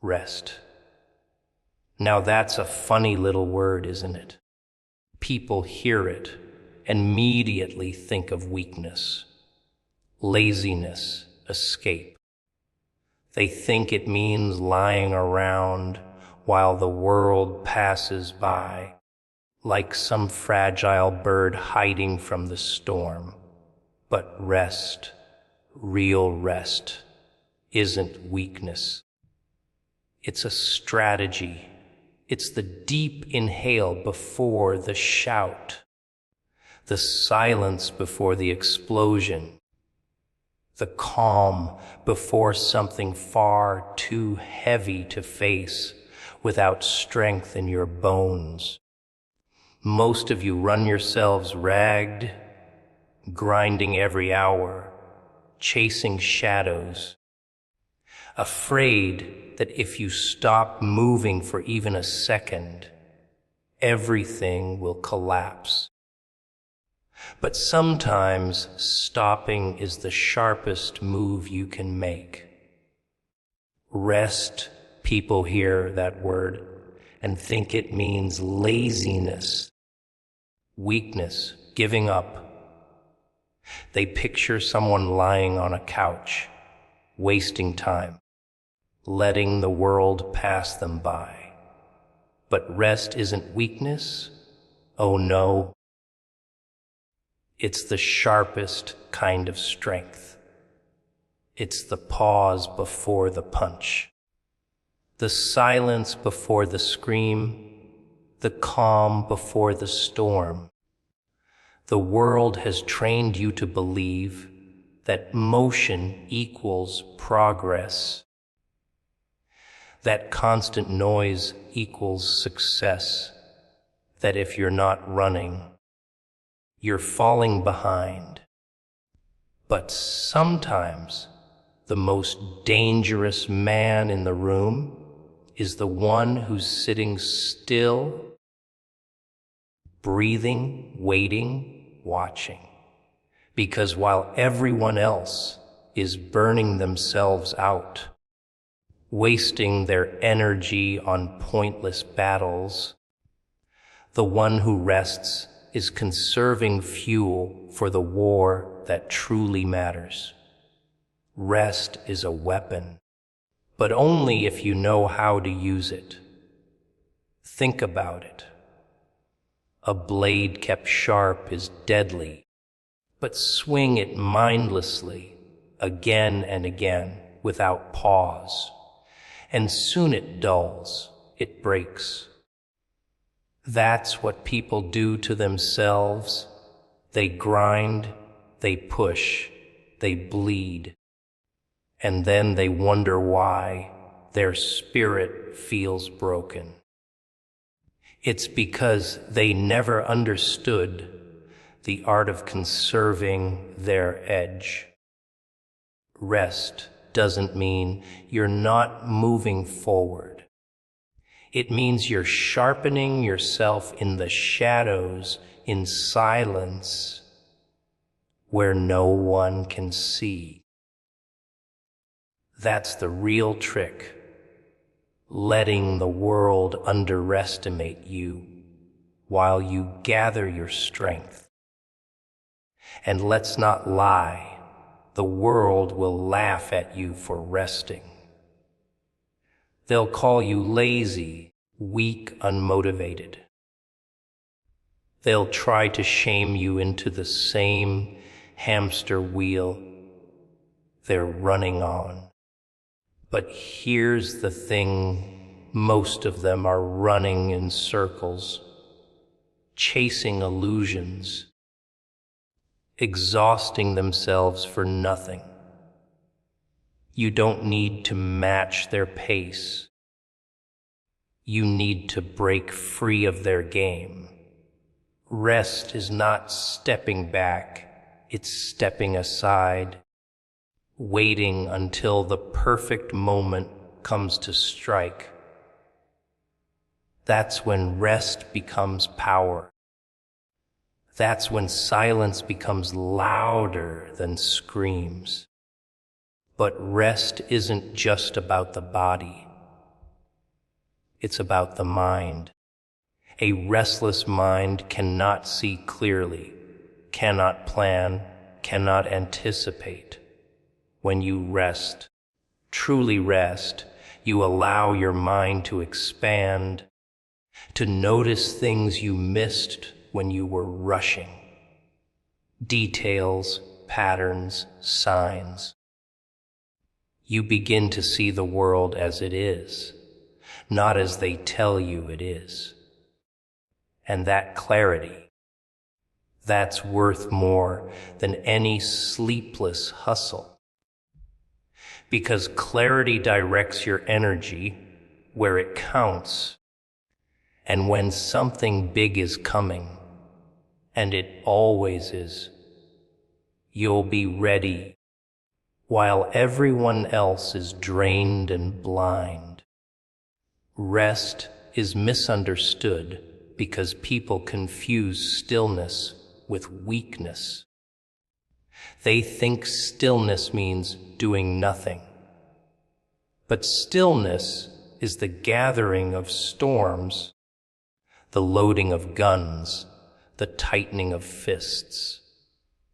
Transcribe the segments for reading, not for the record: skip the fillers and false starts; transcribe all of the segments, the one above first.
Rest. Now that's a funny little word, isn't it? People hear it and immediately think of weakness, laziness, escape. They think it means lying around while the world passes by, like some fragile bird hiding from the storm. But rest, real rest, isn't weakness. It's a strategy. It's the deep inhale before the shout, the silence before the explosion, the calm before something far too heavy to face without strength in your bones. Most of you run yourselves ragged, grinding every hour, chasing shadows, afraid that if you stop moving for even a second, everything will collapse. But sometimes stopping is the sharpest move you can make. Rest, people hear that word and think it means laziness, weakness, giving up. They picture someone lying on a couch, wasting time, letting the world pass them by. But rest isn't weakness. Oh no. It's the sharpest kind of strength. It's the pause before the punch, the silence before the scream, the calm before the storm. The world has trained you to believe that motion equals progress, that constant noise equals success, that if you're not running, you're falling behind. But sometimes the most dangerous man in the room is the one who's sitting still, breathing, waiting, watching. Because while everyone else is burning themselves out, wasting their energy on pointless battles, the one who rests is conserving fuel for the war that truly matters. Rest is a weapon, but only if you know how to use it. Think about it. A blade kept sharp is deadly, but swing it mindlessly again and again without pause, and soon it dulls, it breaks. That's what people do to themselves. They grind, they push, they bleed, and then they wonder why their spirit feels broken. It's because they never understood the art of conserving their edge. Rest doesn't mean you're not moving forward. It means you're sharpening yourself in the shadows, in silence, where no one can see. That's the real trick, letting the world underestimate you while you gather your strength. And let's not lie, the world will laugh at you for resting. They'll call you lazy, weak, unmotivated. They'll try to shame you into the same hamster wheel they're running on. But here's the thing, most of them are running in circles, chasing illusions, exhausting themselves for nothing. You don't need to match their pace. You need to break free of their game. Rest is not stepping back, it's stepping aside, waiting until the perfect moment comes to strike. That's when rest becomes power. That's when silence becomes louder than screams. But rest isn't just about the body. It's about the mind. A restless mind cannot see clearly, cannot plan, cannot anticipate. When you rest, truly rest, you allow your mind to expand, to notice things you missed when you were rushing. Details, patterns, signs. You begin to see the world as it is, not as they tell you it is. And that clarity, that's worth more than any sleepless hustle. Because clarity directs your energy where it counts. And when something big is coming, and it always is, you'll be ready while everyone else is drained and blind. Rest is misunderstood because people confuse stillness with weakness. They think stillness means doing nothing. But stillness is the gathering of storms, the loading of guns, the tightening of fists.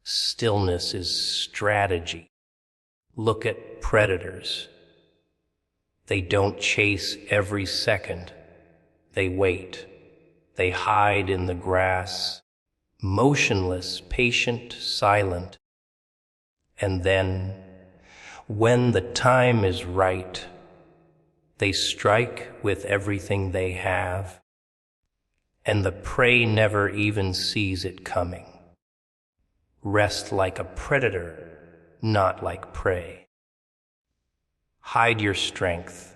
Stillness is strategy. Look at predators. They don't chase every second. They wait. They hide in the grass, motionless, patient, silent. And then, when the time is right, they strike with everything they have, and the prey never even sees it coming. Rest like a predator, not like prey. Hide your strength,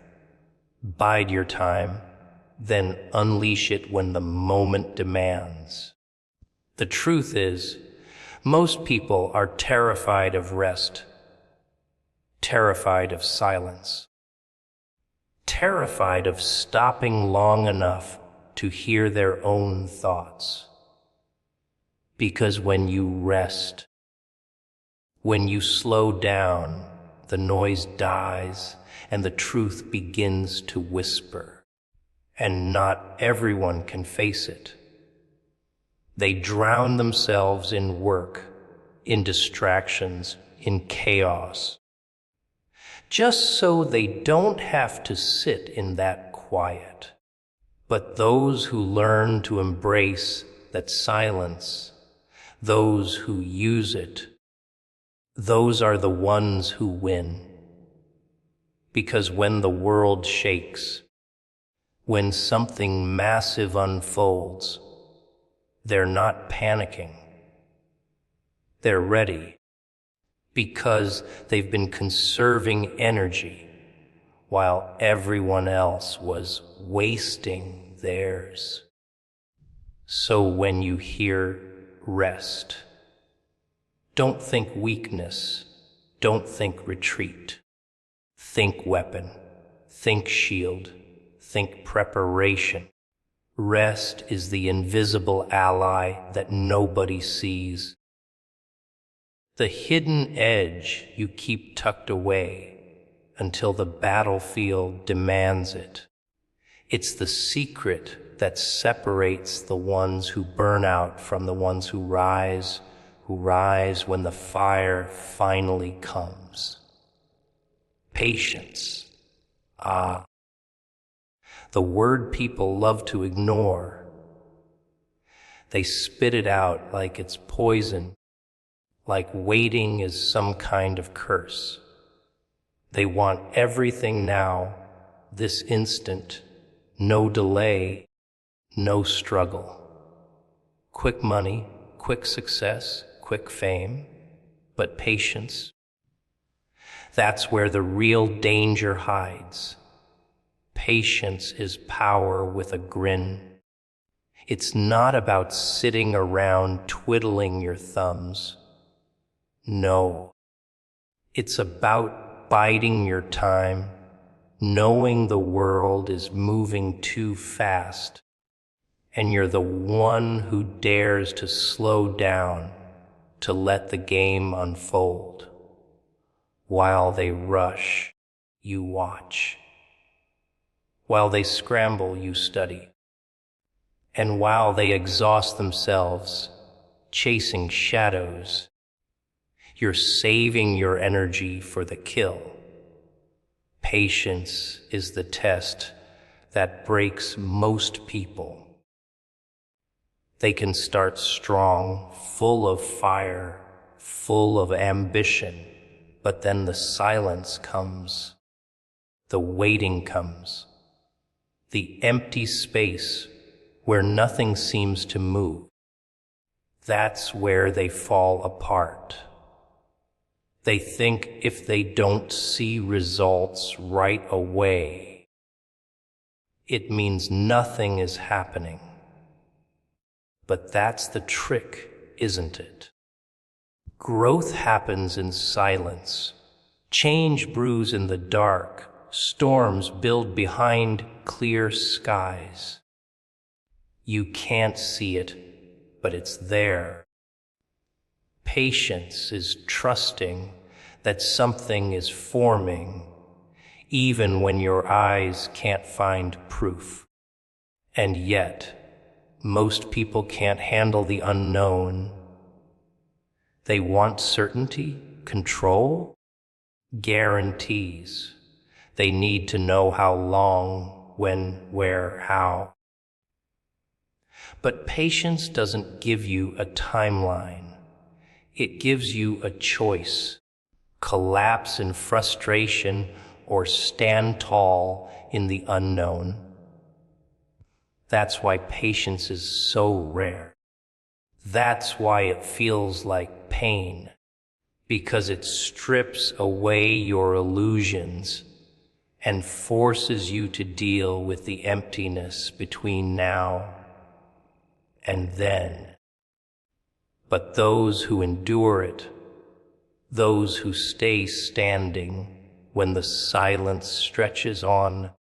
bide your time, then unleash it when the moment demands. The truth is, most people are terrified of rest, terrified of silence, terrified of stopping long enough to hear their own thoughts. Because when you rest, when you slow down, the noise dies and the truth begins to whisper. And not everyone can face it. They drown themselves in work, in distractions, in chaos, just so they don't have to sit in that quiet. But those who learn to embrace that silence, those who use it, those are the ones who win. Because when the world shakes, when something massive unfolds, they're not panicking. They're ready because they've been conserving energy while everyone else was wasting theirs. So when you hear rest, don't think weakness, don't think retreat. Think weapon, think shield, think preparation. Rest is the invisible ally that nobody sees. The hidden edge you keep tucked away until the battlefield demands it. It's the secret that separates the ones who burn out from the ones who rise when the fire finally comes. Patience. The word people love to ignore. They spit it out like it's poison, like waiting is some kind of curse. They want everything now, this instant, no delay, no struggle. Quick money, quick success, quick fame, but patience. That's where the real danger hides. Patience is power with a grin. It's not about sitting around twiddling your thumbs. No. It's about biding your time, knowing the world is moving too fast, and you're the one who dares to slow down, to let the game unfold. While they rush, you watch. While they scramble, you study. And while they exhaust themselves, chasing shadows, you're saving your energy for the kill. Patience is the test that breaks most people. They can start strong, full of fire, full of ambition, but then the silence comes, the waiting comes, the empty space where nothing seems to move. That's where they fall apart. They think if they don't see results right away, it means nothing is happening. But that's the trick, isn't it? Growth happens in silence. Change brews in the dark. Storms build behind clear skies. You can't see it, but it's there. Patience is trusting that something is forming, even when your eyes can't find proof. And yet, most people can't handle the unknown. They want certainty, control, guarantees. They need to know how long, when, where, how. But patience doesn't give you a timeline. It gives you a choice. Collapse in frustration or stand tall in the unknown. That's why patience is so rare. That's why it feels like pain, because it strips away your illusions and forces you to deal with the emptiness between now and then. But those who endure it, those who stay standing when the silence stretches on,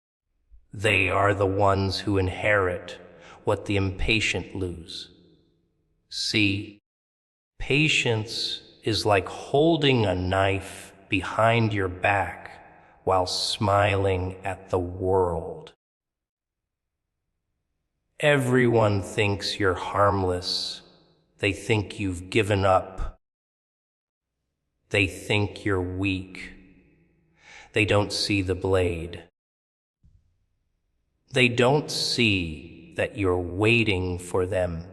they are the ones who inherit what the impatient lose. See, patience is like holding a knife behind your back while smiling at the world. Everyone thinks you're harmless. They think you've given up. They think you're weak. They don't see the blade. They don't see that you're waiting for them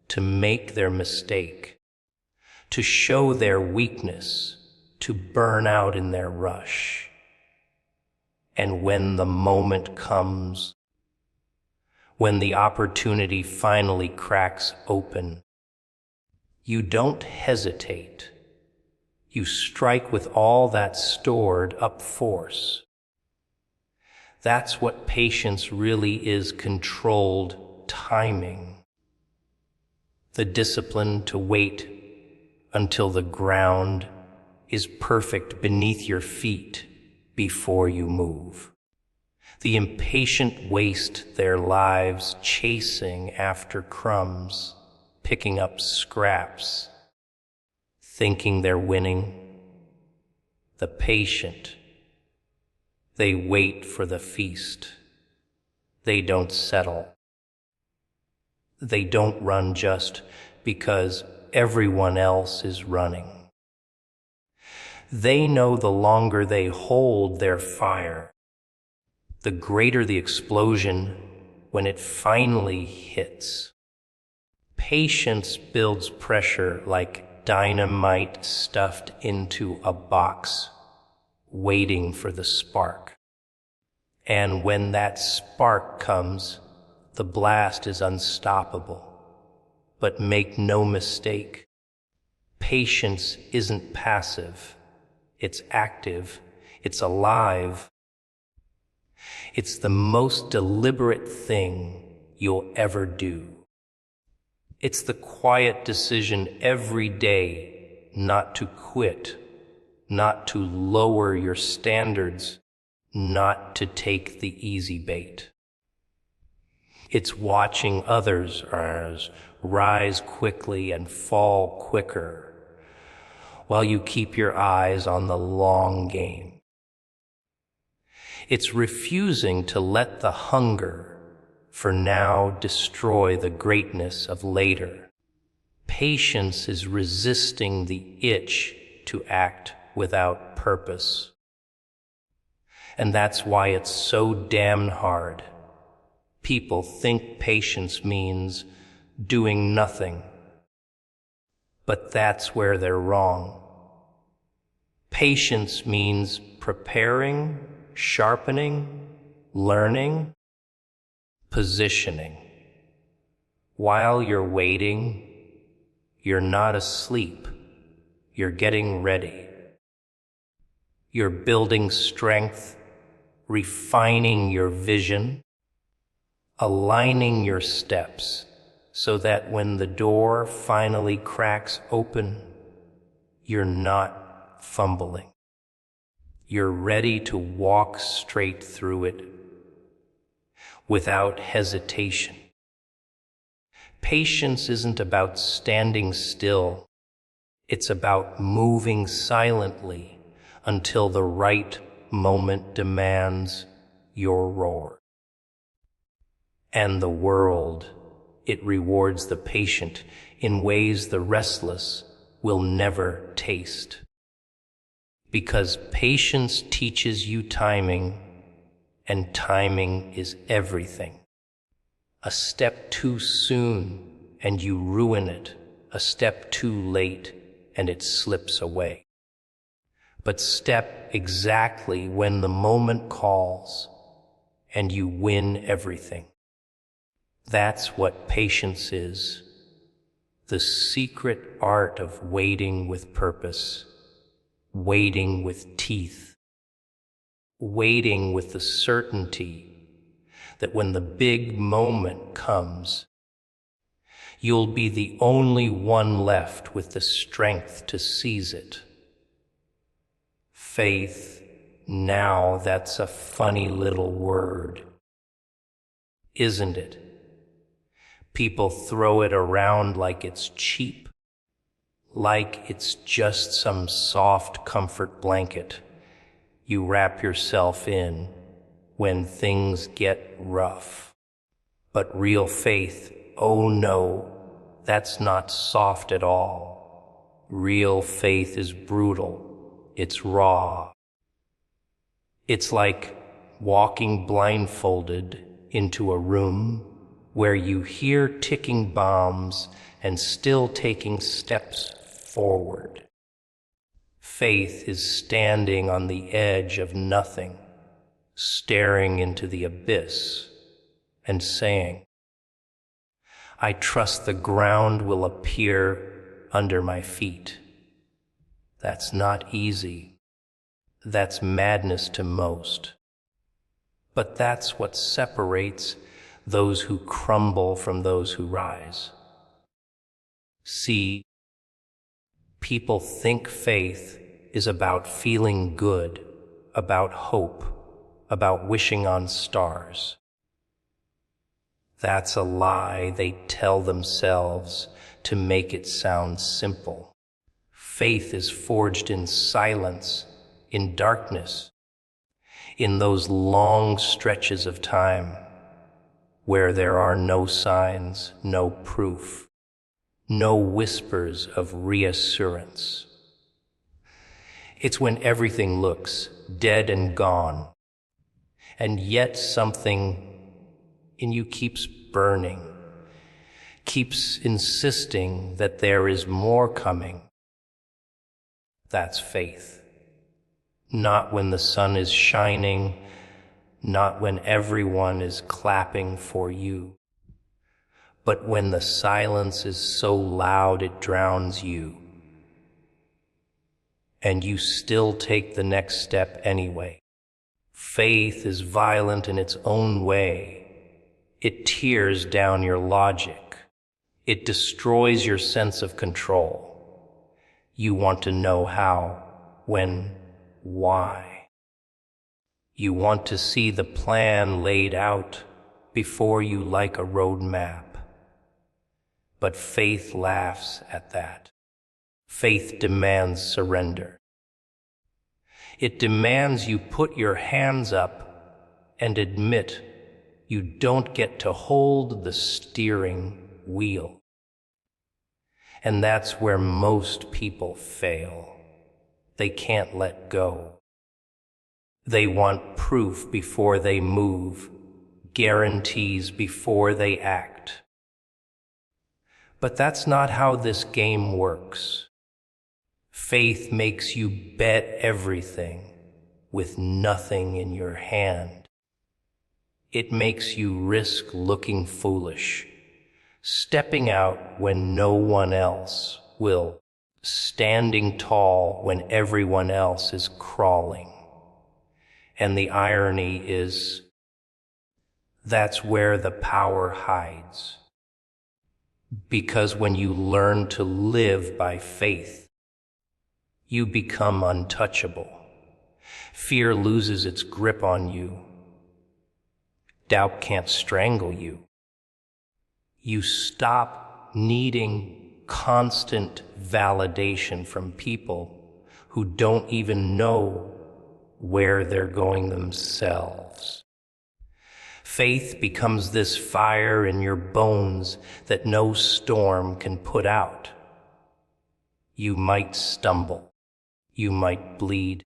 to make their mistake, to show their weakness, to burn out in their rush. And when the moment comes, when the opportunity finally cracks open, you don't hesitate. You strike with all that stored up force. That's what patience really is: controlled timing. The discipline to wait until the ground is perfect beneath your feet before you move. The impatient waste their lives chasing after crumbs, picking up scraps, thinking they're winning. The patient, they wait for the feast. They don't settle. They don't run just because everyone else is running. They know the longer they hold their fire, the greater the explosion when it finally hits. Patience builds pressure like dynamite stuffed into a box, waiting for the spark. And when that spark comes, the blast is unstoppable. But make no mistake, patience isn't passive. It's active. It's alive. It's the most deliberate thing you'll ever do. It's the quiet decision every day not to quit, not to lower your standards, not to take the easy bait. It's watching others rise quickly and fall quicker while you keep your eyes on the long game. It's refusing to let the hunger for now destroy the greatness of later. Patience is resisting the itch to act without purpose. And that's why it's so damn hard. People think patience means doing nothing. But that's where they're wrong. Patience means preparing, sharpening, learning, positioning. While you're waiting, you're not asleep. You're getting ready. You're building strength, refining your vision, aligning your steps so that when the door finally cracks open, you're not fumbling. You're ready to walk straight through it without hesitation. Patience isn't about standing still. It's about moving silently until the right moment demands your roar. And the world, it rewards the patient in ways the restless will never taste. Because patience teaches you timing, and timing is everything. A step too soon, and you ruin it. A step too late, and it slips away. But step exactly when the moment calls, and you win everything. That's what patience is, the secret art of waiting with purpose, waiting with teeth, waiting with the certainty that when the big moment comes, you'll be the only one left with the strength to seize it. Faith, now that's a funny little word, isn't it? People throw it around like it's cheap, like it's just some soft comfort blanket you wrap yourself in when things get rough. But real faith, oh no, that's not soft at all. Real faith is brutal. It's raw. It's like walking blindfolded into a room where you hear ticking bombs and still taking steps forward. Faith is standing on the edge of nothing, staring into the abyss and saying, I trust the ground will appear under my feet. That's not easy. That's madness to most. But that's what separates those who crumble from those who rise. See, people think faith is about feeling good, about hope, about wishing on stars. That's a lie they tell themselves to make it sound simple. Faith is forged in silence, in darkness, in those long stretches of time where there are no signs, no proof, no whispers of reassurance. It's when everything looks dead and gone, and yet something in you keeps burning, keeps insisting that there is more coming. That's faith. Not when the sun is shining, not when everyone is clapping for you, but when the silence is so loud it drowns you, and you still take the next step anyway. Faith is violent in its own way. It tears down your logic. It destroys your sense of control. You want to know how, when, why. You want to see the plan laid out before you like a road map. But faith laughs at that. Faith demands surrender. It demands you put your hands up and admit you don't get to hold the steering wheel. And that's where most people fail. They can't let go. They want proof before they move, guarantees before they act. But that's not how this game works. Faith makes you bet everything with nothing in your hand. It makes you risk looking foolish, stepping out when no one else will, standing tall when everyone else is crawling. And the irony is, that's where the power hides. Because when you learn to live by faith, you become untouchable. Fear loses its grip on you. Doubt can't strangle you. You stop needing constant validation from people who don't even know where they're going themselves. Faith becomes this fire in your bones that no storm can put out. You might stumble, you might bleed,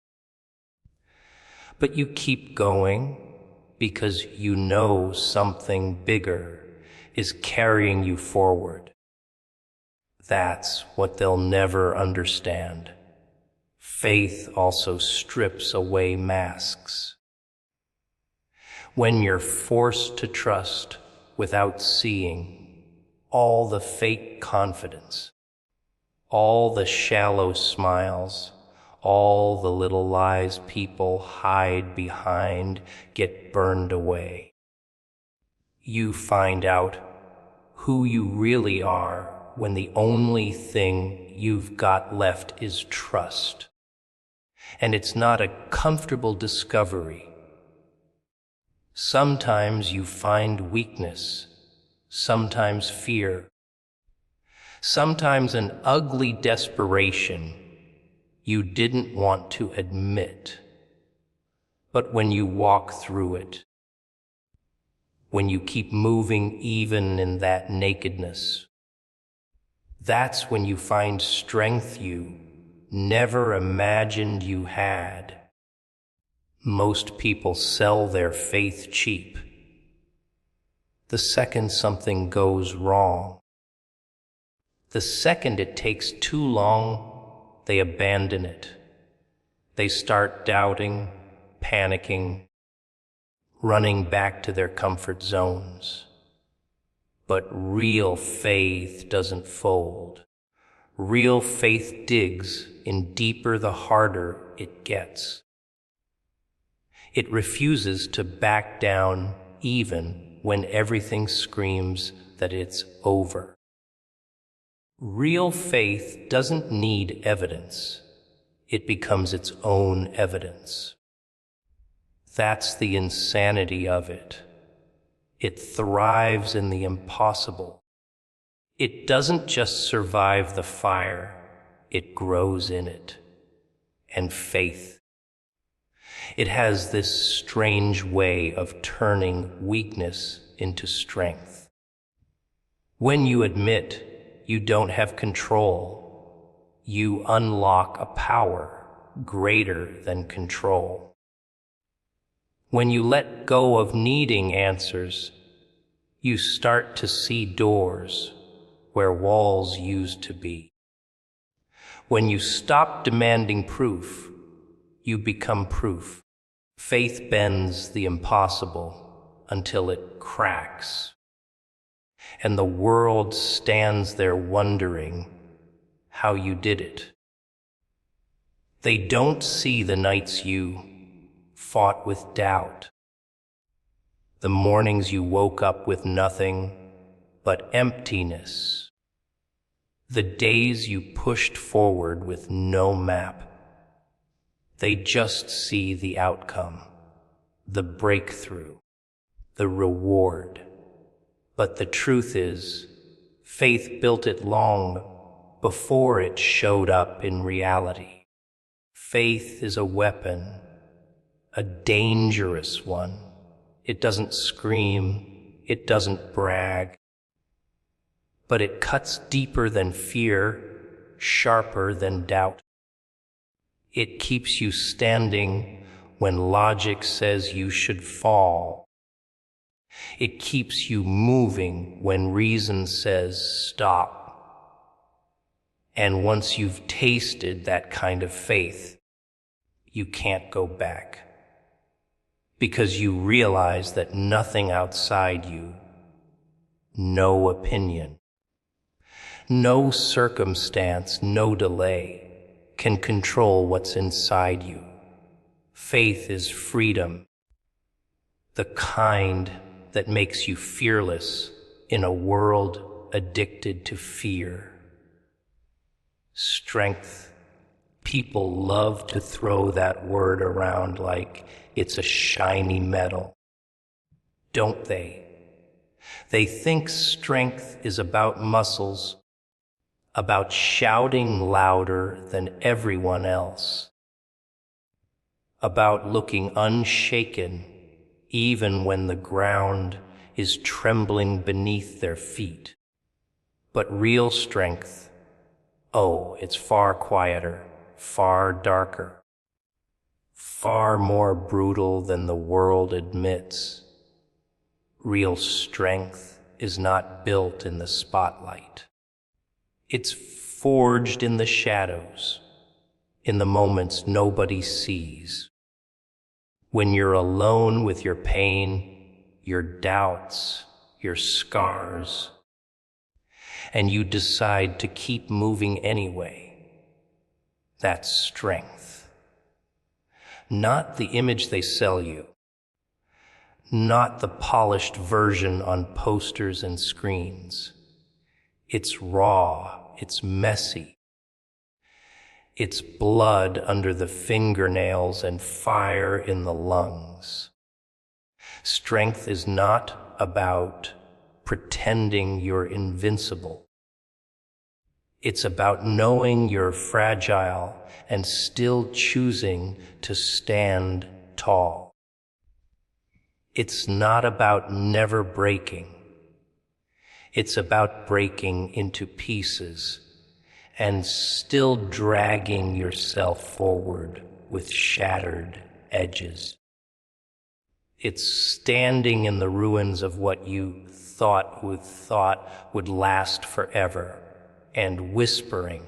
but you keep going because you know something bigger is carrying you forward. That's what they'll never understand. Faith also strips away masks. When you're forced to trust without seeing all the fake confidence, all the shallow smiles, all the little lies people hide behind get burned away. You find out who you really are when the only thing you've got left is trust. And it's not a comfortable discovery. Sometimes you find weakness, sometimes fear, sometimes an ugly desperation you didn't want to admit. But when you walk through it, when you keep moving even in that nakedness, that's when you find strength you never imagined you had. Most people sell their faith cheap. The second something goes wrong, the second it takes too long, they abandon it. They start doubting, panicking, running back to their comfort zones. But real faith doesn't fold. Real faith digs in deeper the harder it gets. It refuses to back down even when everything screams that it's over. Real faith doesn't need evidence. It becomes its own evidence. That's the insanity of it. It thrives in the impossible. It doesn't just survive the fire, it grows in it. And faith, it has this strange way of turning weakness into strength. When you admit you don't have control, you unlock a power greater than control. When you let go of needing answers, you start to see doors where walls used to be. When you stop demanding proof, you become proof. Faith bends the impossible until it cracks. And the world stands there wondering how you did it. They don't see the nights you fought with doubt, the mornings you woke up with nothing but emptiness, the days you pushed forward with no map. They just see the outcome, the breakthrough, the reward. But the truth is, faith built it long before it showed up in reality. Faith is a weapon, a dangerous one, It doesn't scream, it doesn't brag, but it cuts deeper than fear, sharper than doubt. It keeps you standing when logic says you should fall. It keeps you moving when reason says stop. And once you've tasted that kind of faith, you can't go back. Because you realize that nothing outside you, no opinion, no circumstance, no delay can control what's inside you. Faith is freedom, the kind that makes you fearless in a world addicted to fear. Strength. People love to throw that word around like it's a shiny metal, don't they? They think strength is about muscles, about shouting louder than everyone else, about looking unshaken even when the ground is trembling beneath their feet. But real strength, oh, it's far quieter, far darker, far more brutal than the world admits. Real strength is not built in the spotlight. It's forged in the shadows, in the moments nobody sees. When you're alone with your pain, your doubts, your scars, and you decide to keep moving anyway. That's strength. Not the image they sell you, not the polished version on posters and screens. It's raw, it's messy. It's blood under the fingernails and fire in the lungs. Strength is not about pretending you're invincible. It's about knowing you're fragile and still choosing to stand tall. It's not about never breaking. It's about breaking into pieces and still dragging yourself forward with shattered edges. It's standing in the ruins of what you thought would last forever and whispering,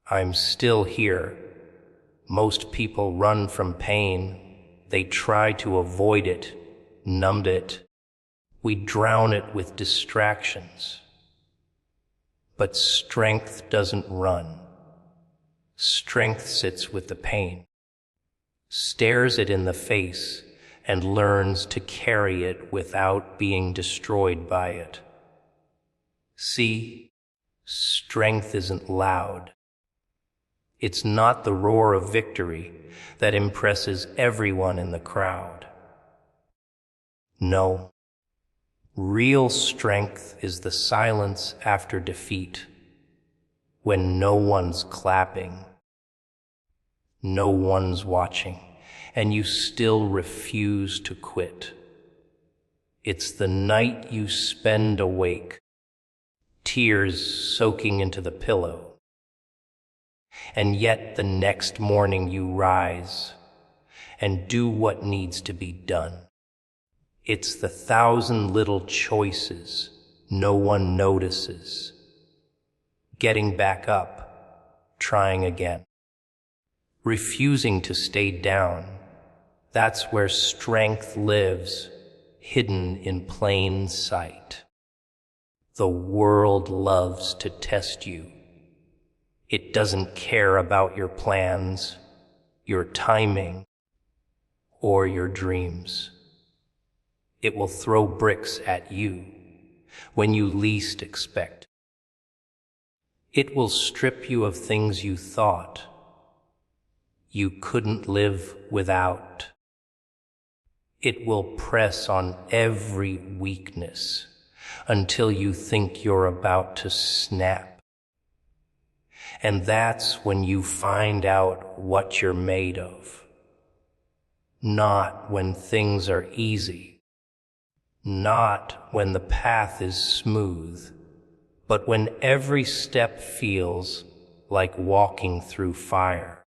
I'm still here. Most people run from pain. They try to avoid it, numb it. We drown it with distractions. But strength doesn't run. Strength sits with the pain, stares it in the face, and learns to carry it without being destroyed by it. See, strength isn't loud. It's not the roar of victory that impresses everyone in the crowd. No. Real strength is the silence after defeat, when no one's clapping, no one's watching, and you still refuse to quit. It's the night you spend awake, tears soaking into the pillow, and yet the next morning you rise and do what needs to be done. It's the 1,000 little choices no one notices. Getting back up, trying again, refusing to stay down. That's where strength lives, hidden in plain sight. The world loves to test you. It doesn't care about your plans, your timing, or your dreams. It will throw bricks at you when you least expect. It will strip you of things you thought you couldn't live without. It will press on every weakness until you think you're about to snap. And that's when you find out what you're made of. not when things are easy, not when the path is smooth, but when every step feels like walking through fire.